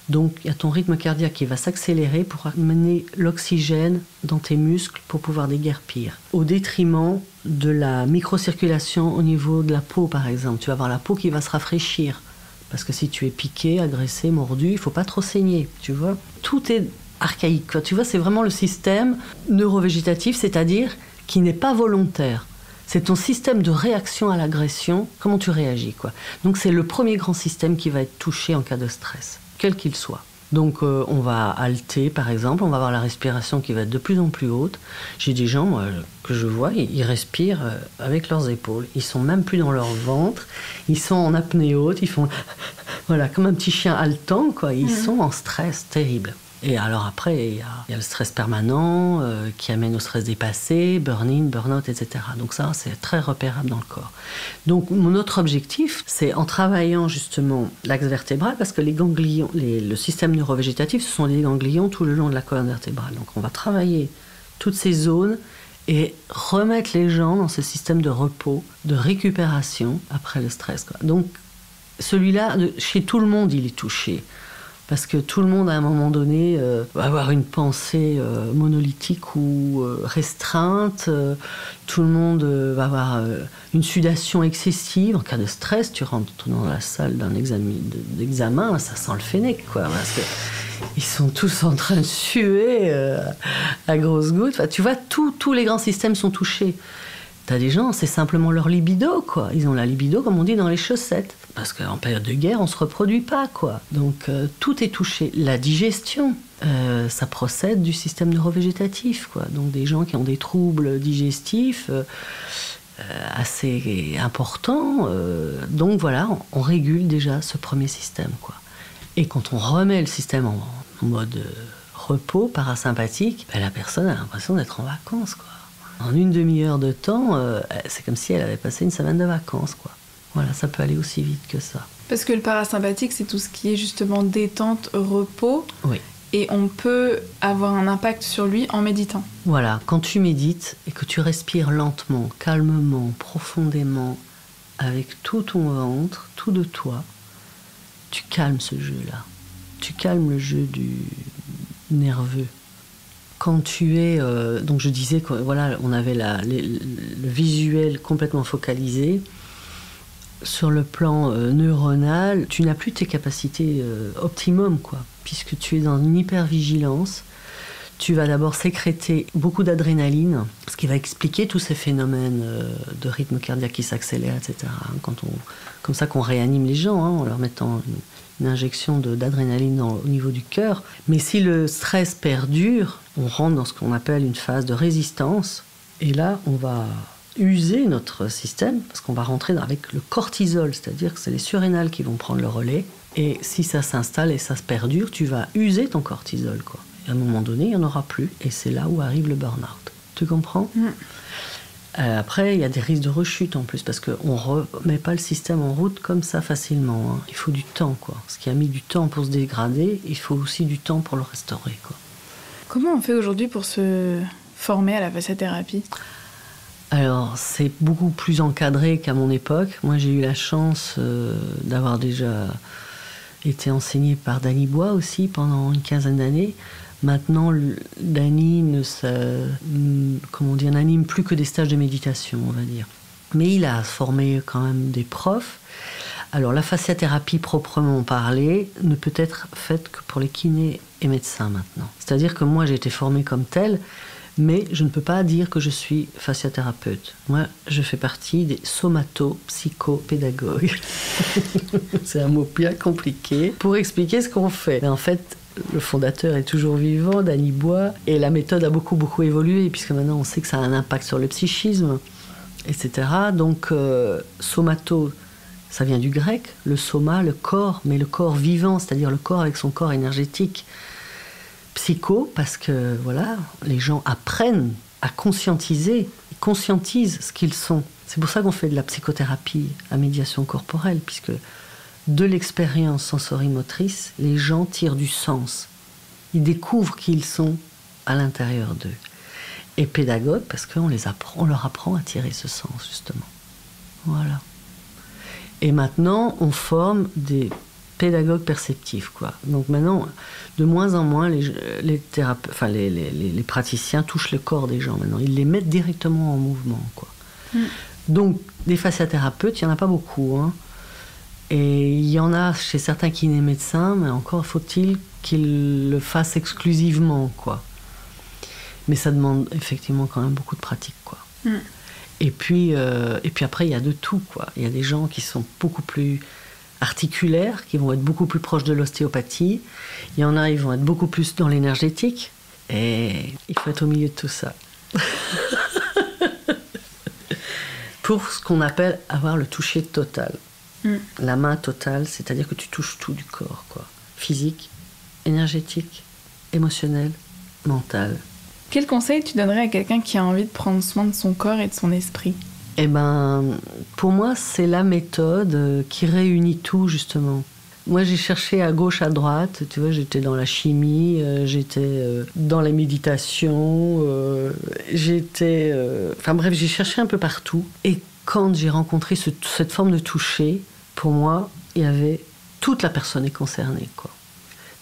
Donc, il y a ton rythme cardiaque qui va s'accélérer pour amener l'oxygène dans tes muscles pour pouvoir déguerpir. Au détriment de la microcirculation au niveau de la peau, par exemple. Tu vas avoir la peau qui va se rafraîchir. Parce que si tu es piqué, agressé, mordu, il ne faut pas trop saigner, tu vois. Tout est archaïque, quoi. Tu vois, c'est vraiment le système neurovégétatif, c'est-à-dire qui n'est pas volontaire. C'est ton système de réaction à l'agression, comment tu réagis, quoi. Donc, c'est le premier grand système qui va être touché en cas de stress, quel qu'il soit. Donc on va halter, par exemple, on va avoir la respiration qui va être de plus en plus haute. J'ai des gens, moi, que je vois, ils respirent avec leurs épaules. Ils sont même plus dans leur ventre, ils sont en apnée haute, ils font voilà, comme un petit chien haletant, quoi. Ils sont en stress terrible. Et alors après, il y a le stress permanent qui amène au stress dépassé, burn-in, burn-out, etc. Donc ça, c'est très repérable dans le corps. Donc mon autre objectif, c'est en travaillant justement l'axe vertébral, parce que les ganglions, le système neurovégétatif, ce sont des ganglions tout le long de la colonne vertébrale. Donc on va travailler toutes ces zones et remettre les gens dans ce système de repos, de récupération après le stress, quoi. Donc celui-là, chez tout le monde, il est touché. Parce que tout le monde, à un moment donné, va avoir une pensée monolithique ou restreinte. Tout le monde va avoir une sudation excessive. En cas de stress, tu rentres dans la salle d'un d'examen, ça sent le fennec, quoi. Parce qu'ils sont tous en train de suer à grosses gouttes. Enfin, tu vois, tous les grands systèmes sont touchés. T'as des gens, c'est simplement leur libido, quoi. Ils ont la libido, comme on dit, dans les chaussettes. Parce qu'en période de guerre, on ne se reproduit pas, quoi. Donc, tout est touché. La digestion, ça procède du système neurovégétatif, quoi. Donc, des gens qui ont des troubles digestifs assez importants. Donc, voilà, on régule déjà ce premier système, quoi. Et quand on remet le système en mode repos, parasympathique, ben, la personne a l'impression d'être en vacances, quoi. En une demi-heure de temps, c'est comme si elle avait passé une semaine de vacances, quoi. Voilà, ça peut aller aussi vite que ça. Parce que le parasympathique, c'est tout ce qui est justement détente, repos. Oui. Et on peut avoir un impact sur lui en méditant. Voilà, quand tu médites et que tu respires lentement, calmement, profondément, avec tout ton ventre, tout de toi, tu calmes ce jeu-là. Tu calmes le jeu du nerveux. Quand tu es... donc je disais que voilà, on avait le visuel complètement focalisé. Sur le plan neuronal, tu n'as plus tes capacités optimum, quoi, puisque tu es dans une hypervigilance. Tu vas d'abord sécréter beaucoup d'adrénaline, ce qui va expliquer tous ces phénomènes de rythme cardiaque qui s'accélère, etc. Comme ça qu'on réanime les gens, en leur mettant une injection d'adrénaline au niveau du cœur. Mais si le stress perdure, on rentre dans ce qu'on appelle une phase de résistance. Et là, on va user notre système, parce qu'on va rentrer avec le cortisol, c'est-à-dire que c'est les surrénales qui vont prendre le relais. Et si ça s'installe et ça se perdure, tu vas user ton cortisol, quoi. Et à un moment donné, il n'y en aura plus. Et c'est là où arrive le burn-out. Tu comprends ? Après, il y a des risques de rechute en plus, parce qu'on ne remet pas le système en route comme ça facilement, hein. Il faut du temps, quoi. Ce qui a mis du temps pour se dégrader, il faut aussi du temps pour le restaurer, quoi. Comment on fait aujourd'hui pour se former à la fasciathérapie ? Alors, c'est beaucoup plus encadré qu'à mon époque. Moi, j'ai eu la chance d'avoir déjà été enseignée par Dany Bois aussi pendant une quinzaine d'années. Maintenant, Dany n'anime plus que des stages de méditation, on va dire. Mais il a formé quand même des profs. Alors, la fasciathérapie proprement parlée ne peut être faite que pour les kinés et médecins maintenant. C'est-à-dire que moi, j'ai été formée comme telle, mais je ne peux pas dire que je suis fasciathérapeute. Moi, je fais partie des somato-psychopédagogues. C'est un mot bien compliqué pour expliquer ce qu'on fait. Mais en fait, le fondateur est toujours vivant, Dany Bois, et la méthode a beaucoup évolué, puisque maintenant on sait que ça a un impact sur le psychisme, etc. Donc, somato, ça vient du grec, le soma, le corps, mais le corps vivant, c'est-à-dire le corps avec son corps énergétique. Psycho, parce que voilà, les gens apprennent à conscientisent ce qu'ils sont. C'est pour ça qu'on fait de la psychothérapie à médiation corporelle, puisque de l'expérience sensorimotrice, les gens tirent du sens. Ils découvrent qui ils sont à l'intérieur d'eux. Et pédagogue, parce qu'on leur apprend à tirer ce sens, justement. Voilà. Et maintenant, on forme des pédagogues perceptifs, quoi. Donc maintenant, de moins en moins, les praticiens touchent le corps des gens maintenant. Ils les mettent directement en mouvement, quoi. Donc, des fasciathérapeutes, il n'y en a pas beaucoup, hein. Et il y en a chez certains kinés médecins, mais encore faut-il qu'ils le fassent exclusivement, quoi. Mais ça demande effectivement quand même beaucoup de pratique, quoi. Et puis après, il y a de tout, quoi. Il y a des gens qui sont beaucoup plus articulaires, qui vont être beaucoup plus proches de l'ostéopathie. Il y en a, ils vont être beaucoup plus dans l'énergétique. Et il faut être au milieu de tout ça. Pour ce qu'on appelle avoir le toucher total. La main totale, c'est-à-dire que tu touches tout du corps, quoi. Physique, énergétique, émotionnel, mental. Quel conseil tu donnerais à quelqu'un qui a envie de prendre soin de son corps et de son esprit ? Eh ben, pour moi, c'est la méthode qui réunit tout, justement. Moi, j'ai cherché à gauche, à droite. Tu vois, j'étais dans la chimie, j'étais dans la méditation, enfin bref, j'ai cherché un peu partout. Et quand j'ai rencontré cette forme de toucher, pour moi, il y avait toute la personne est concernée, quoi.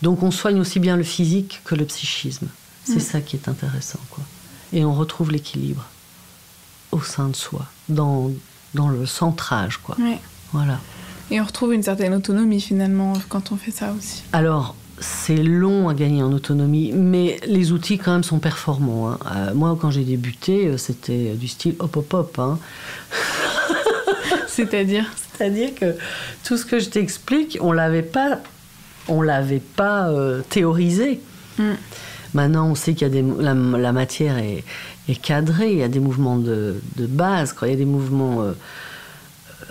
Donc, on soigne aussi bien le physique que le psychisme. C'est ça qui est intéressant, quoi. Et on retrouve l'équilibre au sein de soi, dans le centrage, quoi. Ouais. Voilà. Et on retrouve une certaine autonomie, finalement, quand on fait ça aussi. Alors, c'est long à gagner en autonomie, mais les outils, quand même, sont performants, hein. Moi, quand j'ai débuté, c'était du style hop, hein. C'est-à-dire que tout ce que je t'explique, on l'avait pas théorisé. Maintenant, on sait qu'il y a la matière est cadrée, il y a des mouvements de base, quoi. Il y a des mouvements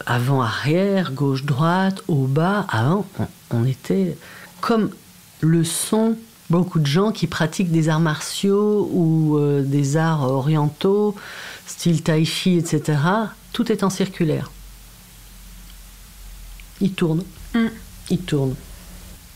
avant-arrière, gauche-droite, haut-bas. Avant, on était comme le son. Beaucoup de gens qui pratiquent des arts martiaux ou des arts orientaux, style tai chi, etc. Tout est en circulaire. Il tourne. Il tourne.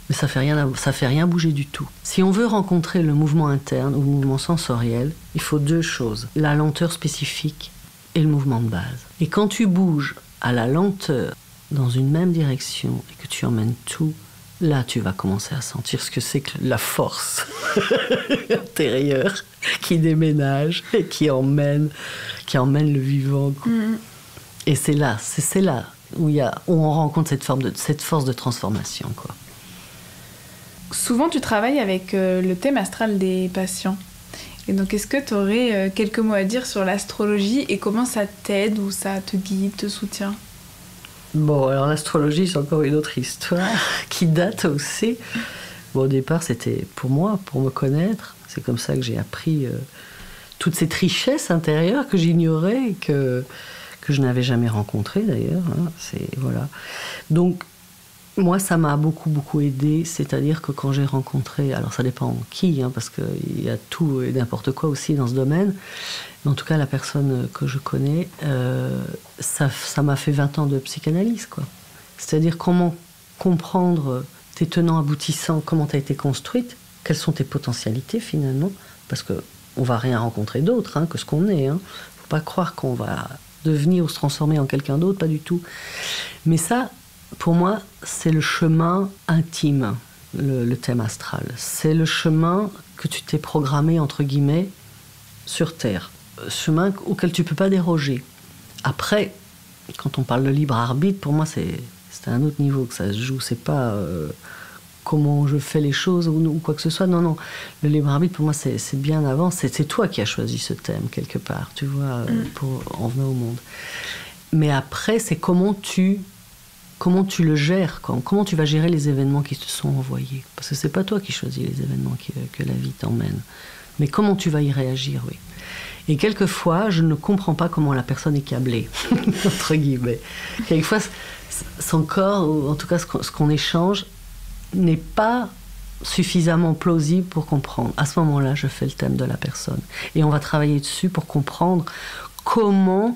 Mais ça fait rien bouger du tout. Si on veut rencontrer le mouvement interne ou le mouvement sensoriel, il faut deux choses. La lenteur spécifique et le mouvement de base. Et quand tu bouges à la lenteur dans une même direction et que tu emmènes tout, là tu vas commencer à sentir ce que c'est que la force intérieure qui déménage et qui emmène le vivant. Et c'est là où on rencontre cette force de transformation, quoi. Souvent, tu travailles avec le thème astral des patients. Et donc, est-ce que tu aurais quelques mots à dire sur l'astrologie et comment ça t'aide ou ça te guide, te soutient ? Bon, alors l'astrologie, c'est encore une autre histoire qui date aussi. Bon, au départ, c'était pour moi, pour me connaître. C'est comme ça que j'ai appris toute cette richesse intérieure que j'ignorais et que je n'avais jamais rencontrée d'ailleurs. Hein. Voilà. Donc, moi, ça m'a beaucoup aidé, c'est-à-dire que quand j'ai rencontré, alors ça dépend qui, hein, parce qu'il y a tout et n'importe quoi aussi dans ce domaine, mais en tout cas la personne que je connais, ça m'a fait 20 ans de psychanalyse, quoi. C'est-à-dire comment comprendre tes tenants aboutissants, comment tu as été construite, quelles sont tes potentialités finalement, parce qu'on ne va rien rencontrer d'autre que ce qu'on est. Hein. Faut pas croire qu'on va devenir ou se transformer en quelqu'un d'autre, pas du tout. Mais ça, pour moi, c'est le chemin intime. le thème astral. C'est le chemin que tu t'es programmé, entre guillemets, sur Terre. Chemin auquel tu ne peux pas déroger. Après, quand on parle de libre arbitre, pour moi, c'est à un autre niveau que ça se joue. C'est pas comment je fais les choses ou quoi que ce soit. Non. Le libre arbitre, pour moi, c'est bien avant. C'est toi qui as choisi ce thème, quelque part, tu vois, en venant au monde. Mais après, c'est comment tu le gères, comment tu vas gérer les événements qui te sont envoyés. Parce que c'est pas toi qui choisis les événements que la vie t'emmène. Mais comment tu vas y réagir, oui. Et quelquefois, je ne comprends pas comment la personne est câblée, entre guillemets. Quelquefois, son corps, ou en tout cas ce qu'on échange, n'est pas suffisamment plausible pour comprendre. À ce moment-là, je fais le thème de la personne. Et on va travailler dessus pour comprendre comment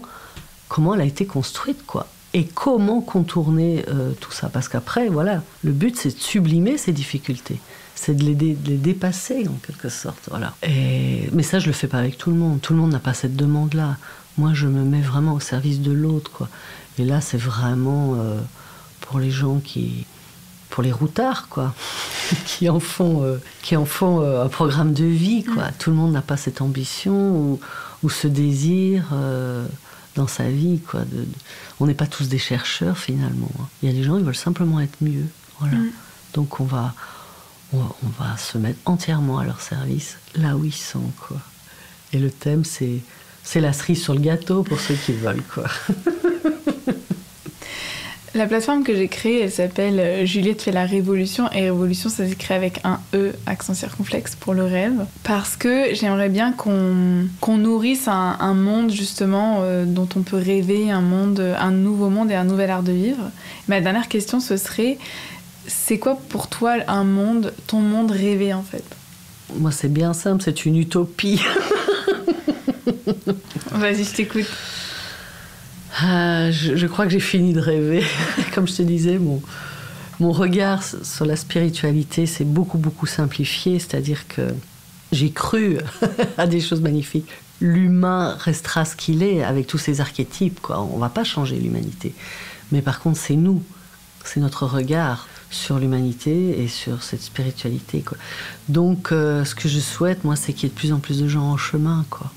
elle a été construite, quoi. Et comment contourner tout ça. Parce qu'après, voilà, le but, c'est de sublimer ces difficultés. C'est de les dépasser, en quelque sorte. Voilà. Mais ça, je le fais pas avec tout le monde. Tout le monde n'a pas cette demande-là. Moi, je me mets vraiment au service de l'autre, quoi. Et là, c'est vraiment pour les gens pour les routards, quoi, qui en font un programme de vie, quoi. Tout le monde n'a pas cette ambition ou ce désir dans sa vie, quoi. On n'est pas tous des chercheurs, finalement. Il y a des gens qui veulent simplement être mieux. Voilà. Donc on va se mettre entièrement à leur service, là où ils sont, quoi. Et le thème, c'est la cerise sur le gâteau pour ceux qui veulent, quoi. La plateforme que j'ai créée, elle s'appelle Juliette fait la révolution. Et révolution, ça s'écrit avec un E, accent circonflexe, pour le rêve. Parce que j'aimerais bien qu'on nourrisse un monde, justement, dont on peut rêver, un nouveau monde et un nouvel art de vivre. Ma dernière question, ce serait, c'est quoi pour toi ton monde rêvé, en fait ? Moi, c'est bien simple, c'est une utopie. Vas-y, je t'écoute. Je crois que j'ai fini de rêver. Comme je te disais, mon regard sur la spiritualité s'est beaucoup, beaucoup simplifié. C'est-à-dire que j'ai cru à des choses magnifiques. L'humain restera ce qu'il est avec tous ses archétypes, quoi. On ne va pas changer l'humanité. Mais par contre, c'est nous. C'est notre regard sur l'humanité et sur cette spiritualité, quoi. Donc, ce que je souhaite, moi, c'est qu'il y ait de plus en plus de gens en chemin, quoi.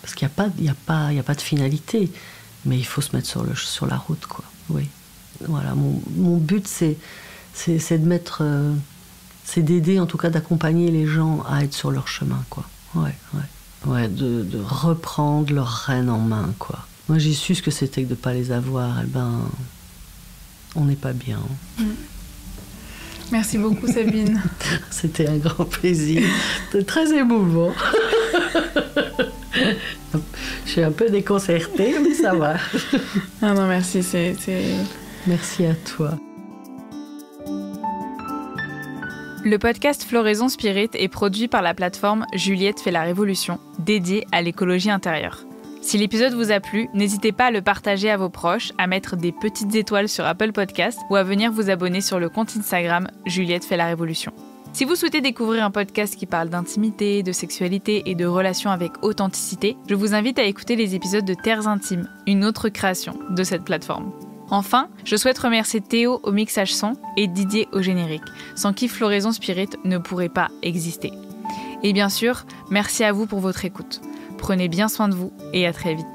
Parce qu'il n'y a pas de finalité. Mais il faut se mettre sur la route, quoi. Oui. Voilà. Mon but, c'est de mettre... c'est d'aider, en tout cas, d'accompagner les gens à être sur leur chemin, quoi. Ouais, de reprendre leurs rênes en main, quoi. Moi, j'ai su ce que c'était que de ne pas les avoir. Eh ben, on n'est pas bien. Merci beaucoup, Sabine. C'était un grand plaisir. C'était très émouvant. Je suis un peu déconcertée, mais ça va. Non, merci. Merci à toi. Le podcast Floraison Spirit est produit par la plateforme Juliette fait la révolution, dédiée à l'écologie intérieure. Si l'épisode vous a plu, n'hésitez pas à le partager à vos proches, à mettre des petites étoiles sur Apple Podcasts ou à venir vous abonner sur le compte Instagram Juliette fait la révolution. Si vous souhaitez découvrir un podcast qui parle d'intimité, de sexualité et de relations avec authenticité, je vous invite à écouter les épisodes de Terres Intimes, une autre création de cette plateforme. Enfin, je souhaite remercier Théo au mixage son et Didier au générique, sans qui Floraison Spirit ne pourrait pas exister. Et bien sûr, merci à vous pour votre écoute. Prenez bien soin de vous et à très vite.